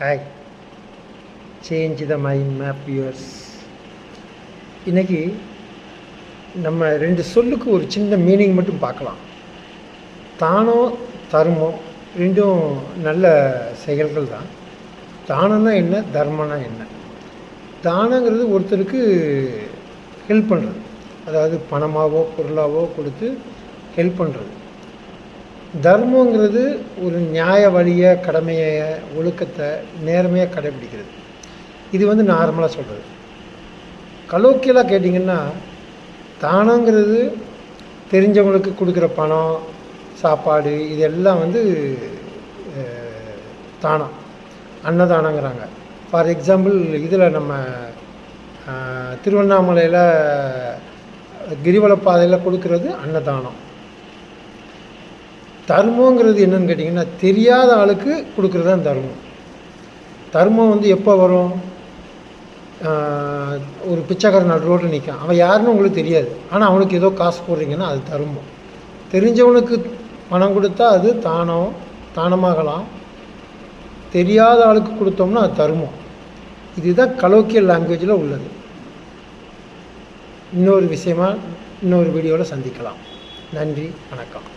Hi, change the mind map viewers. இன்றைக்கி நம்ம ரெண்டு சொல்லுக்கு ஒரு சின்ன மீனிங் மட்டும் பார்க்கலாம். தானம், தர்மம் ரெண்டும் நல்ல செயல்கள் தான். தானம்னா என்ன, தர்மம்னா என்ன? தானங்கிறது ஒருத்தருக்கு ஹெல்ப் பண்ணுறது, அதாவது பணமாகவோ பொருளாவோ கொடுத்து ஹெல்ப் பண்ணுறது. தர்மங்கிறது ஒரு நியாய வழியை, கடமையை, ஒழுக்கத்தை நேர்மையாக கடைபிடிக்கிறது. இது நார்மலாக சொல்கிறது. கலோக்கியலாக கேட்டிங்கன்னா, தானங்கிறது தெரிஞ்சவங்களுக்கு கொடுக்குற பணம், சாப்பாடு, இதெல்லாம் தானம், அன்னதானங்கிறாங்க. ஃபார் எக்ஸாம்பிள், இதில் நம்ம திருவண்ணாமலையில் கிரிவல பாதையில் கொடுக்கறது அன்னதானம். தர்மங்கிறது என்னன்னு கேட்டிங்கன்னா, தெரியாத ஆளுக்கு கொடுக்குறது தான் தர்மம். தர்மம் எப்போ வரும்? ஒரு பிச்சைக்காரன் நடு ரோட்டில் நிற்கான், அவன் யாருன்னு உங்களுக்கு தெரியாது, ஆனால் அவனுக்கு ஏதோ காசு போடுறீங்கன்னா அது தர்மம். தெரிஞ்சவனுக்கு பணம் கொடுத்தா அது தானமாகலாம். தெரியாத ஆளுக்கு கொடுத்தோம்னா அது தர்மம். இதுதான் கலோக்கியல் லாங்குவேஜில் உள்ளது. இன்னொரு விஷயமா இன்னொரு வீடியோவில் சந்திக்கலாம். நன்றி, வணக்கம்.